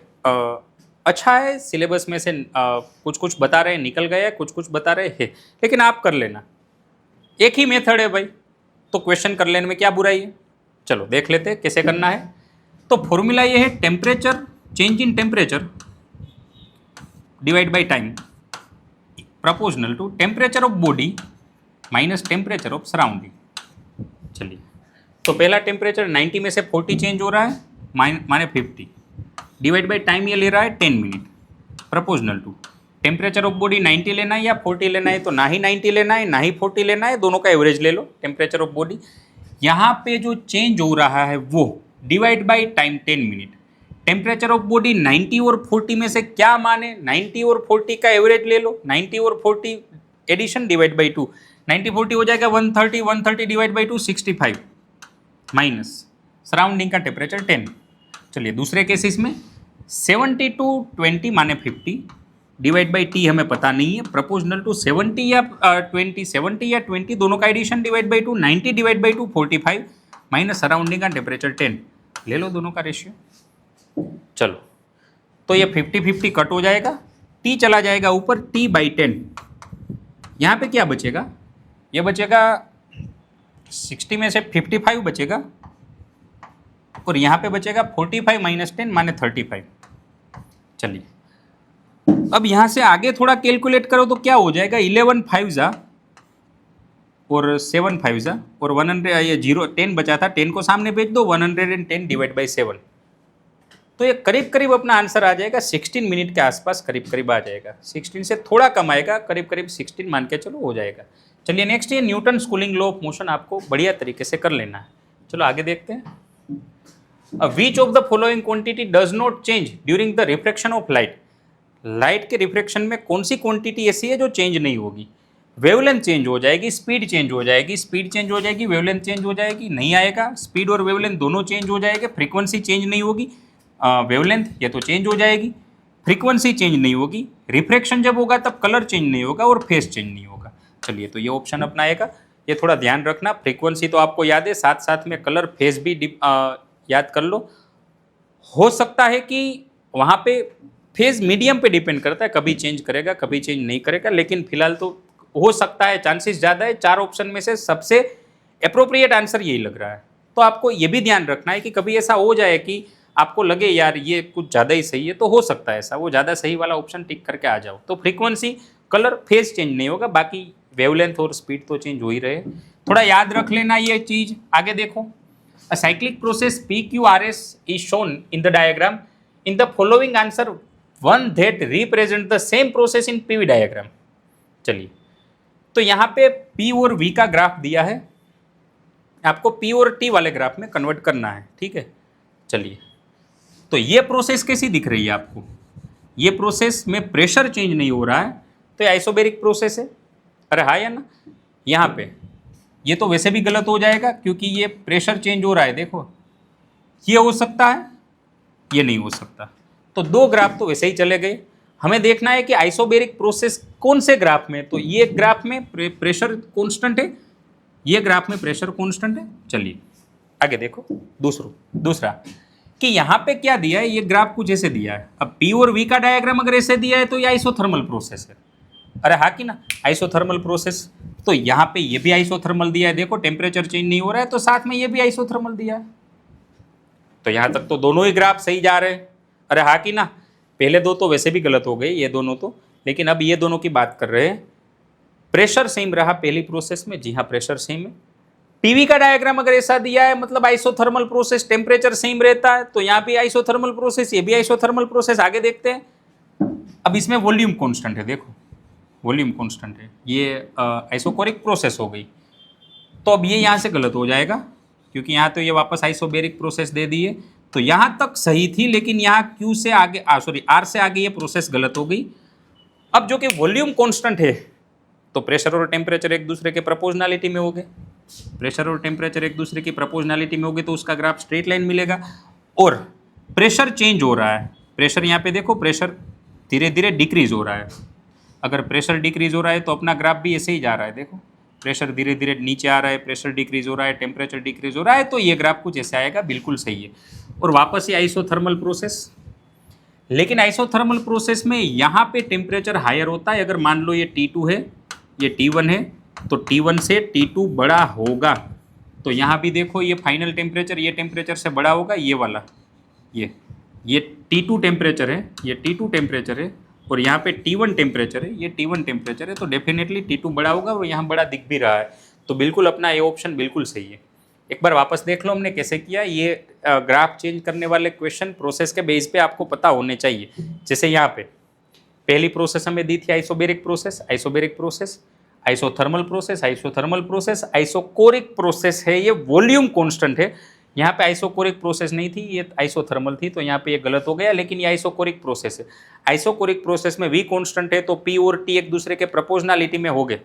S1: अच्छा है, सिलेबस में से कुछ कुछ बता रहे हैं, निकल गया, कुछ कुछ बता रहे हैं, लेकिन आप कर लेना, एक ही मेथड है भाई, तो क्वेश्चन कर लेने में क्या बुराई है। चलो देख लेते हैं कैसे करना है। तो फॉर्मूला ये है, temperature, change in temperature divide by time proportional to temperature of body minus temperature of surrounding. चलिए तो पहला टेम्परेचर 90 में से 40 चेंज हो रहा है, माने 50, डिवाइड बाई टाइम ये ले रहा है 10 minute, proportional to temperature of body 90 लेना है या 40 लेना है, तो ना ही 90 लेना है ना ही 40 लेना है, दोनों का एवरेज ले लो टेम्परेचर ऑफ बॉडी। यहाँ पे जो चेंज हो रहा है वो divide by time 10 minute. Temperature of body 90 और 40 में से क्या माने, 90 और 40 का एवरेज ले लो, 90 और 40 एडिशन डिवाइड बाई 2, 90 40 हो जाएगा 130, 130 डिवाइड बाई 2 65, माइनस सराउंडिंग का टेम्परेचर 10। चलिए दूसरे केसेस में 70 to 20 माने 50, डिवाइड बाई टी हमें पता नहीं है, प्रोपोर्शनल टू 70 या 20, 70 या 20 दोनों का addition divide by 2, 90 divide by 2 45 minus surrounding का टेम्परेचर 10, ले लो दोनों का रेशियो। चलो तो ये 50-50 कट हो जाएगा, टी चला जाएगा ऊपर, टी बाई 10, यहाँ पे क्या बचेगा, ये बचेगा 60 में से 55 बचेगा और यहाँ पे बचेगा 45 माइनस 10 माने 35। चलिए अब यहाँ से आगे थोड़ा कैलकुलेट करो तो क्या हो जाएगा, 11 5 और 7 5 और 100, ये 10 बचा था, 10 को सामने भेज दो, 110 डिवाइड बाई 7, तो ये करीब करीब अपना आंसर आ जाएगा 16 मिनट के आसपास, करीब करीब आ जाएगा, 16 से थोड़ा कम आएगा, करीब करीब 16 मान के चलो हो जाएगा। चलिए नेक्स्ट, ये Newton cooling law of motion आपको बढ़िया तरीके से कर लेना है। चलो आगे देखते हैं। Which of the following quantity does not change during the refraction of light, light के रिफ्रैक्शन में कौन सी क्वांटिटी ऐसी है जो चेंज नहीं होगी, वेवलेंथ चेंज हो जाएगी, स्पीड चेंज हो जाएगी, स्पीड चेंज हो जाएगी, वेवलेंथ चेंज हो जाएगी, नहीं आएगा, स्पीड और वेवलेंथ दोनों चेंज हो जाएंगे, फ्रीक्वेंसी चेंज नहीं होगी, वेवलेंथ ये तो चेंज हो जाएगी, फ्रीक्वेंसी चेंज नहीं होगी, रिफ्रैक्शन जब होगा तब कलर चेंज नहीं होगा और फेस चेंज नहीं होगा। चलिए तो ये ऑप्शन अपनाएगा, ये थोड़ा ध्यान रखना, फ्रीक्वेंसी तो आपको याद है, साथ साथ में कलर फेस भी याद कर लो। हो सकता है कि वहाँ पे फेज मीडियम पे डिपेंड करता है, कभी चेंज करेगा कभी चेंज नहीं करेगा, लेकिन फिलहाल तो हो सकता है, चांसेस ज़्यादा है, 4 ऑप्शन में से सबसे अप्रोप्रिएट आंसर यही लग रहा है। तो आपको ये भी ध्यान रखना है कि कभी ऐसा हो जाए कि आपको लगे यार ये कुछ ज़्यादा ही सही है, तो हो सकता है ऐसा, वो ज़्यादा सही वाला ऑप्शन टिक करके आ जाओ। तो फ्रीक्वेंसी कलर फेज चेंज नहीं होगा, बाकी वेवलेंथ और स्पीड तो चेंज हो ही रहे। थोड़ा याद रख लेना ये चीज़। आगे देखो, a cyclic process PQRS is shown in the diagram, in the following answer one that represent the same process in PV diagram. चलिए तो यहाँ पे P और V का ग्राफ दिया है, आपको P और T वाले ग्राफ में कन्वर्ट करना है, ठीक है। चलिए तो ये प्रोसेस कैसी दिख रही है आपको, ये प्रोसेस में प्रेशर चेंज नहीं हो रहा है, तो ये आइसोबेरिक प्रोसेस है, अरे हाँ या ना। यहाँ पे ये तो वैसे भी गलत हो जाएगा क्योंकि ये प्रेशर चेंज हो रहा है, देखो ये हो सकता है, ये नहीं हो सकता, तो 2 ग्राफ तो वैसे ही चले गए। हमें देखना है कि आइसोबेरिक प्रोसेस कौन से ग्राफ में, तो ये ग्राफ में प्रेशर कांस्टेंट है, ये ग्राफ में प्रेशर कांस्टेंट है। चलिए आगे देखो, दूसरा कि यहाँ पे क्या दिया है, ये ग्राफ कुछ ऐसे दिया है। अब P और V का डायग्राम अगर ऐसे दिया है तो ये आइसोथर्मल प्रोसेस है, अरे हाँ कि ना, आइसोथर्मल प्रोसेस। तो यहाँ पे ये भी आइसोथर्मल दिया है, देखो टेम्परेचर चेंज नहीं हो रहा है, तो साथ में ये भी आइसोथर्मल दिया है। तो यहाँ तक तो दोनों ही ग्राफ सही जा रहे हैं, अरे हाँ कि ना। पहले 2 तो वैसे भी गलत हो गए, ये दोनों तो, लेकिन अब ये दोनों की बात कर रहे हैं। प्रेशर सेम रहा पहली प्रोसेस में, जी हाँ प्रेशर सेम है। PV का डायग्राम अगर ऐसा दिया है मतलब आइसोथर्मल प्रोसेस, टेम्परेचर सेम रहता है, तो यहाँ पे आइसोथर्मल प्रोसेस, ये भी आइसोथर्मल प्रोसेस। आगे देखते हैं, अब इसमें वॉल्यूम कांस्टेंट है, देखो वॉल्यूम कांस्टेंट है, ये आइसोकोरिक प्रोसेस हो गई। तो अब ये यहाँ से गलत हो जाएगा क्योंकि यहाँ तो ये वापस आइसोबेरिक प्रोसेस दे दी है, तो यहाँ तक सही थी, लेकिन यहाँ Q से आगे R से आगे ये प्रोसेस गलत हो गई। अब जो कि वॉल्यूम कांस्टेंट है, तो प्रेशर और टेम्परेचर एक दूसरे के प्रोपोर्शनलिटी में हो गए, प्रेशर और टेम्परेचर एक दूसरे की प्रोपोर्शनलिटी में हो गए, तो उसका ग्राफ स्ट्रेट लाइन मिलेगा। और प्रेशर चेंज हो रहा है, प्रेशर यहाँ पे देखो, प्रेशर धीरे धीरे डिक्रीज हो रहा है। अगर प्रेशर डिक्रीज हो रहा है तो अपना ग्राफ भी ऐसे ही जा रहा है, देखो प्रेशर धीरे धीरे नीचे आ रहा है, प्रेशर डिक्रीज हो रहा है, टेम्परेचर डिक्रीज हो रहा है, तो ये ग्राफ कुछ ऐसे आएगा, बिल्कुल सही है। और वापस ये आइसोथर्मल प्रोसेस, लेकिन आइसोथर्मल प्रोसेस में यहाँ पे टेम्परेचर हायर होता है। अगर मान लो ये T2 है, ये T1 है, तो T1 से T2 बड़ा होगा, तो यहाँ भी देखो ये फाइनल टेम्परेचर ये टेम्परेचर से बड़ा होगा, ये वाला, ये T2 टेम्परेचर है, ये T2 टेम्परेचर है, और यहाँ पे T1 टेम्परेचर है, ये T1 टेम्परेचर है, तो डेफिनेटली T2 बड़ा होगा और यहाँ बड़ा दिख भी रहा है, तो बिल्कुल अपना ये ऑप्शन बिल्कुल सही है। एक बार वापस देख लो हमने कैसे किया। ये ग्राफ चेंज करने वाले क्वेश्चन प्रोसेस के बेस पे आपको पता होने चाहिए। जैसे यहाँ पे पहली प्रोसेस हमें दी थी isobaric process, isobaric process, isothermal process, isothermal process, isochoric process है, ये वॉल्यूम कांस्टेंट है। यहाँ पे आइसोकोरिक प्रोसेस नहीं थी, ये आइसोथर्मल थी, तो यहाँ पे ये गलत हो गया, लेकिन ये आइसोकोरिक प्रोसेस है। आइसोकोरिक प्रोसेस में V कांस्टेंट है, तो P और T एक दूसरे के प्रोपोर्शनलिटी में हो गए,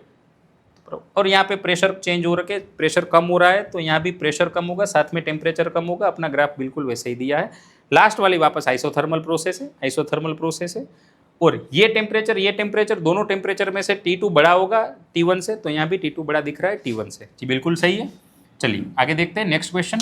S1: और यहाँ पे प्रेशर चेंज हो रखे, प्रेशर कम हो रहा है, तो यहाँ भी प्रेशर कम होगा, साथ में टेम्परेचर कम होगा, अपना ग्राफ बिल्कुल वैसे ही दिया है। लास्ट वाली वापस आइसोथर्मल प्रोसेस है, आइसोथर्मल प्रोसेस है। और ये टेम्परेचर दोनों टेम्परेचर में से T2 बड़ा होगा T1 से, तो यहाँ भी T2 बड़ा दिख रहा है T1 से। जी बिल्कुल सही है। चलिए आगे देखते हैं next question.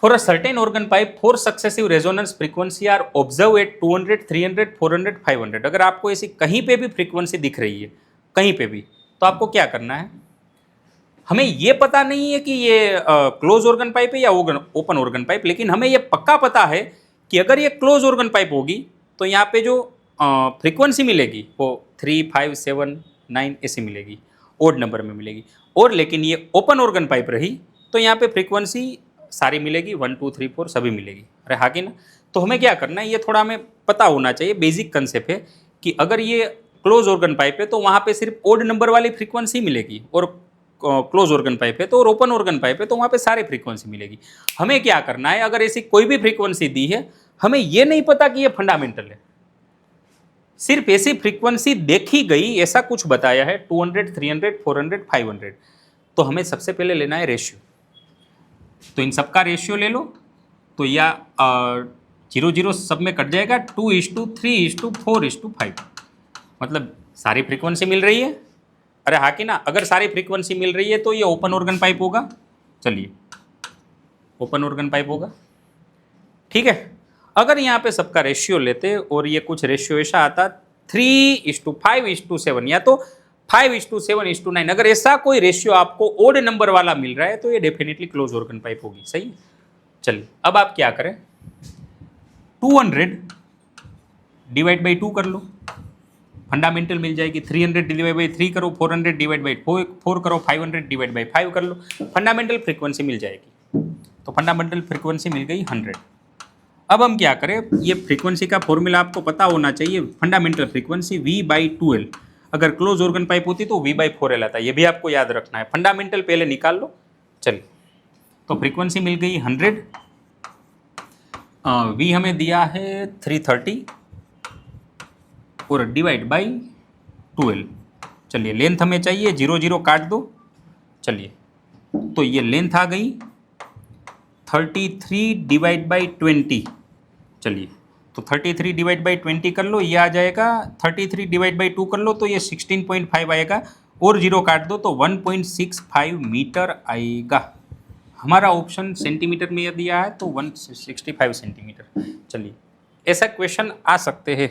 S1: For a certain organ pipe 4 successive resonance frequency are observe at 200, 300, 400, 500। अगर आपको ऐसी कहीं पे भी फ्रीक्वेंसी दिख रही है, कहीं पे भी, तो आपको क्या करना है? हमें ये पता नहीं है कि ये क्लोज ऑर्गन पाइप है या ओपन ऑर्गन पाइप, लेकिन हमें ये पक्का पता है कि अगर ये क्लोज ऑर्गन पाइप होगी तो यहाँ पे जो फ्रीक्वेंसी मिलेगी वो 3, 5, 7, 9 ऐसी मिलेगी, ओड नंबर में मिलेगी। और लेकिन ये ओपन ऑर्गन पाइप रही तो यहाँ पे फ्रीक्वेंसी सारी मिलेगी, 1, 2, 3, 4 सभी मिलेगी। अरे हाँ कि ना? तो हमें क्या करना है, ये थोड़ा हमें पता होना चाहिए। बेसिक कंसेप्ट है कि अगर ये क्लोज ऑर्गन पाइप है तो वहाँ पे सिर्फ ओड नंबर वाली फ्रीक्वेंसी मिलेगी, और क्लोज ऑर्गन पाइप है तो, और ओपन ऑर्गन पाइप है तो वहाँ पे सारी फ्रीक्वेंसी मिलेगी। हमें क्या करना है, अगर ऐसी कोई भी फ्रीक्वेंसी दी है, हमें ये नहीं पता कि ये फंडामेंटल है, सिर्फ ऐसी फ्रीक्वेंसी देखी गई, ऐसा कुछ बताया है 200, 300, 400, 500, तो हमें सबसे पहले लेना है रेशियो। तो इन सबका रेशियो ले लो, तो या 0, 0 सब में कट जाएगा, 2:3:4:5, मतलब सारी फ्रीक्वेंसी मिल रही है। अरे हाँ कि ना? अगर सारी फ्रीक्वेंसी मिल रही है तो ये ओपन ऑर्गन पाइप होगा। चलिए ओपन ऑर्गन पाइप होगा, ठीक है। अगर यहाँ पे सबका रेशियो लेते और ये कुछ रेशियो ऐसा आता 3:5:7 या तो 5:7:9, अगर ऐसा कोई रेशियो आपको ओड नंबर वाला मिल रहा है तो ये डेफिनेटली क्लोज ऑर्गन पाइप होगी। सही है। चलिए अब आप क्या करें, 200 डिवाइड बाई 2 कर लो, फंडामेंटल मिल जाएगी। 300 डिवाइड बाई 3 करो, 400 डिवाइड बाई 4 करो, 500 डिवाइड बाई 5 कर लो, फंडामेंटल फ्रीक्वेंसी मिल जाएगी। तो फंडामेंटल फ्रीक्वेंसी मिल गई 100। अब हम क्या करें, ये फ्रीक्वेंसी का फॉर्मूला आपको पता होना चाहिए। फंडामेंटल फ्रीक्वेंसी V/2L, अगर क्लोज ऑर्गन पाइप होती तो V/4L आता है, ये भी आपको याद रखना है। फंडामेंटल पहले निकाल लो। चलिए तो फ्रीक्वेंसी मिल गई 100, V हमें दिया है 330 और डिवाइड बाई 12। चलिए लेंथ हमें चाहिए, 0, 0 काट दो। चलिए तो ये लेंथ आ गई 33 डिवाइड बाई 20। चलिए तो 33 डिवाइड बाई 20 कर लो, ये आ जाएगा 33 डिवाइड बाई 2 कर लो तो ये 16.5 आएगा, और 0 काट दो तो 1.65 मीटर आएगा। हमारा ऑप्शन सेंटीमीटर में दिया है तो 165 सेंटीमीटर। चलिए ऐसा क्वेश्चन आ सकते हैं।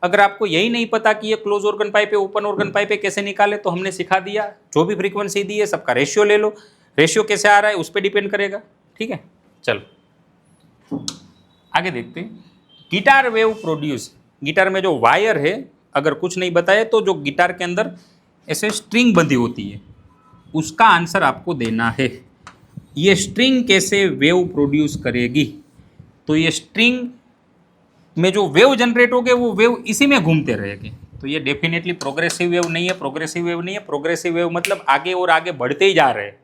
S1: अगर आपको यही नहीं पता कि ये क्लोज ऑर्गन पाइप है, ओपन ऑर्गन पाइप है, कैसे निकाले, तो हमने सिखा दिया। जो भी फ्रीक्वेंसी दी है सबका रेशियो ले लो, रेशियो कैसे आ रहा है उस पर डिपेंड करेगा। ठीक है, चलो आगे देखते हैं। गिटार वेव प्रोड्यूस, गिटार में जो वायर है, अगर कुछ नहीं बताया तो जो गिटार के अंदर ऐसे स्ट्रिंग बंधी होती है, उसका आंसर आपको देना है। ये स्ट्रिंग कैसे वेव प्रोड्यूस करेगी, तो ये स्ट्रिंग में जो वेव जनरेट हो गए वो वेव इसी में घूमते रहेंगे। तो ये डेफिनेटली प्रोग्रेसिव वेव नहीं है, प्रोग्रेसिव वेव नहीं है। प्रोग्रेसिव वेव मतलब आगे और आगे बढ़ते ही जा रहे हैं,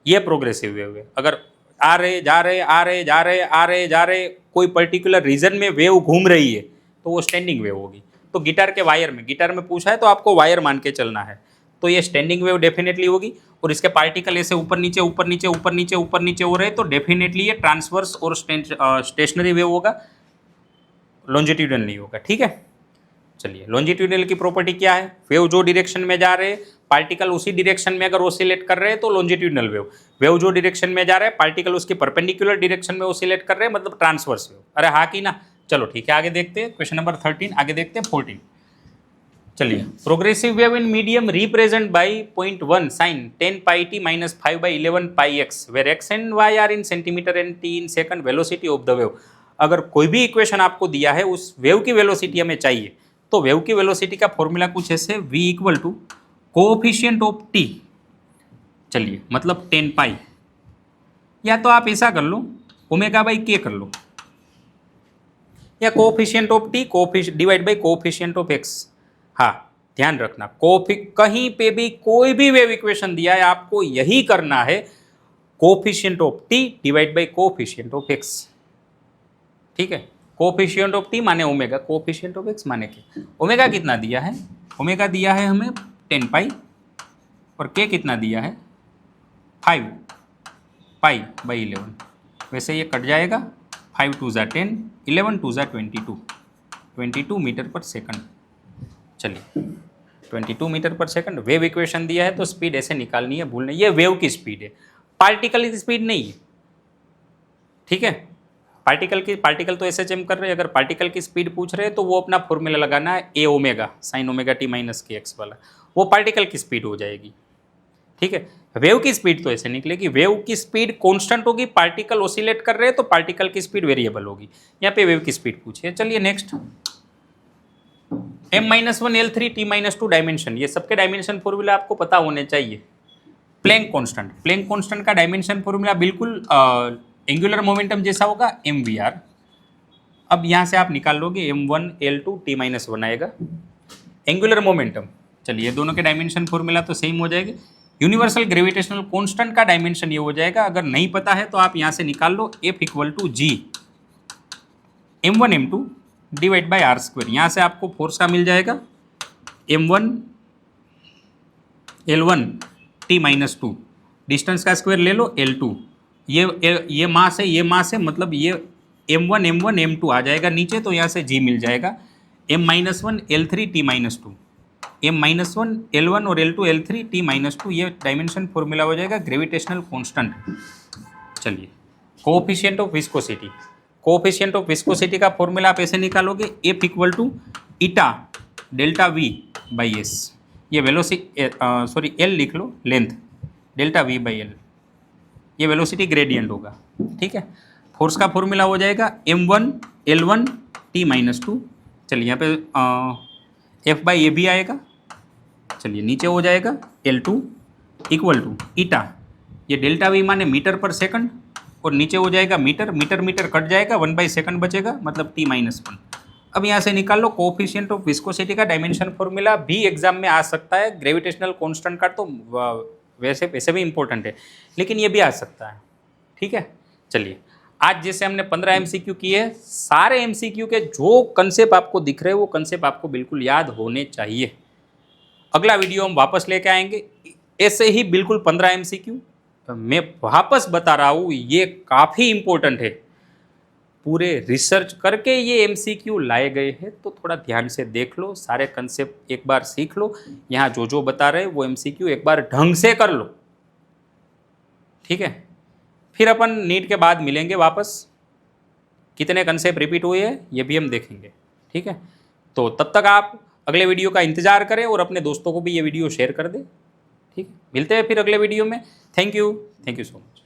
S1: ये प्रोग्रेसिव वेव है। अगर आ रहे जा रहे आ रहे जा रहे आ रहे जा रहे कोई पर्टिकुलर रीजन में वेव घूम रही है तो वो स्टैंडिंग वेव होगी। तो गिटार के वायर में, गिटार में पूछा है तो आपको वायर मान के चलना है, तो ये स्टैंडिंग वेव डेफिनेटली होगी। और इसके पार्टिकल ऐसे ऊपर नीचे ऊपर नीचे ऊपर नीचे ऊपर नीचे हो रहे हैं तो डेफिनेटली ये ट्रांसवर्स और स्टेशनरी वेव होगा, लॉन्जिट्यूडनल नहीं होगा। ठीक है, चलिए लॉन्जिट्यूडनल की प्रॉपर्टी क्या है, वेव जो डायरेक्शन में जा रहे हैं पार्टिकल उसी डायरेक्शन में अगर ओसिलेट कर रहे हैं तो लॉन्जिट्यूडनल वेव। वेव जो डायरेक्शन में जा रहा है पार्टिकल उसके परपेंडिकुलर डायरेक्शन में ओसिलेट कर रहे हैं, मतलब ट्रांसवर्स वेव। अरे हाँ कि ना? चलो ठीक है, आगे देखते हैं क्वेश्चन नंबर 13। आगे देखते हैं 14। चलिए, progressive wave in medium represent by 0.1 sine 10πt - 5/11πx where x and y are in centimetre and t in second velocity of the wave. अगर कोई भी इक्वेशन आपको दिया है, उस वेव की वेलोसिटी हमें चाहिए, तो वेव की वेलोसिटी का फॉर्मूला कुछ ऐसे, v = कोएफिशिएंट ऑफ t। चलिए मतलब 10π, या तो आप ऐसा कर लो ω/k कर लो, या coefficient of t divide by coefficient of x। हाँ ध्यान रखना, कहीं पे भी कोई भी वेव इक्वेशन दिया है आपको यही करना है, coefficient of t divide by coefficient of x। ठीक है, कोएफिशिएंट ऑफ t माने ओमेगा, कोएफिशिएंट ऑफ x माने k। ओमेगा कितना दिया है, ओमेगा दिया है हमें 10π, और k कितना दिया है 5π/11। वैसे ये कट जाएगा, 5 × 2 = 10, 11 × 2 = 22। 22 मीटर पर सेकंड। चलिए 22 मीटर पर सेकंड वेव इक्वेशन दिया है तो स्पीड ऐसे निकालनी है, भूलना, ये वेव की स्पीड है, पार्टिकल की स्पीड नहीं है। ठीक है, पार्टिकल तो एसएचएम कर रहे हैं, अगर पार्टिकल की स्पीड पूछ रहे हैं तो वो अपना फॉर्मूला लगाना है A omega sine omega t minus k x वाला, वो पार्टिकल की स्पीड हो जाएगी। ठीक है, वेव की स्पीड तो ऐसे निकलेगी, वेव की स्पीड कांस्टेंट होगी, पार्टिकल ऑसिलेट कर रहे हैं तो पार्टिकल की स्पीड वेरिएबल होगी, यहाँ पे वेव की स्पीड पूछी है। चलिए next, m-1 L3 T-2 dimension, ये सबके डायमेंशन फॉर्मूला आपको पता होने चाहिए। प्लैंक कांस्टेंट का डायमेंशन फॉर्मूला बिल्कुल एंगुलर मोमेंटम जैसा होगा, mvr। अब यहाँ से आप निकाल लोगे m1 L2 T-1 आएगा एंगुलर मोमेंटम। चलिए दोनों के डायमेंशन फॉर्मूला तो सेम हो जाएगा। यूनिवर्सल ग्रेविटेशनल कांस्टेंट का डायमेंशन ये हो जाएगा, अगर नहीं पता है तो आप यहाँ से निकाल लो F = G m1 m2 divide by r square. यहाँ से आपको फोर्स का मिल जाएगा m1 L1 T-2, डिस्टेंस का स्क्वायर ले लो L2, ये मास है, ये मास है, मतलब ये m1 m2 आ जाएगा नीचे, तो यहाँ से g मिल जाएगा m-1 L3 T-2, m-1 L1 और L2 L3 T-2, ये डायमेंशन फॉर्मूला हो जाएगा ग्रेविटेशनल कांस्टेंट। चलिए coefficient of viscosity, coefficient of viscosity का फॉर्मूला आप ऐसे निकालोगे F = eta delta V by S, ये वेलोसिटी L लिख लो, length delta V by L, ये वेलोसिटी ग्रेडियंट होगा। ठीक है, फोर्स का फॉर्मूला हो जाएगा m1 L1 T-2। चलिए यहाँ पे F बाई ए भी आएगा। चलिए नीचे हो जाएगा L2 = ईटा, ये डेल्टा V माने मीटर पर सेकंड, और नीचे हो जाएगा मीटर, मीटर कट जाएगा, 1/2 सेकंड बचेगा, मतलब T-1। अब यहाँ से निकाल लो कोएफिशिएंट ऑफ विस्कोसिटी का डायमेंशन फॉर्मूला, भी एग्जाम में आ सकता है। ग्रेविटेशनल कांस्टेंट का तो वैसे भी इंपॉर्टेंट है, लेकिन ये भी आ सकता है। ठीक है, चलिए आज जैसे हमने 15 MCQ किए, सारे MCQ के जो कंसेप्ट आपको दिख रहे हैं वो कंसेप्ट आपको बिल्कुल याद होने चाहिए। अगला वीडियो हम वापस लेके आएंगे ऐसे ही बिल्कुल 15 MCQ। मैं वापस बता रहा हूँ, ये काफ़ी इम्पोर्टेंट है, पूरे रिसर्च करके ये MCQ लाए गए हैं, तो थोड़ा ध्यान से देख लो, सारे कंसेप्ट एक बार सीख लो, यहाँ जो बता रहे वो MCQ एक बार ढंग से कर लो। ठीक है, फिर अपन नीट के बाद मिलेंगे वापस, कितने कंसेप्ट रिपीट हुए हैं ये भी हम देखेंगे। ठीक है, तो तब तक आप अगले वीडियो का इंतजार करें और अपने दोस्तों को भी ये वीडियो शेयर कर दें। ठीक है, मिलते हैं फिर अगले वीडियो में। Thank you so much.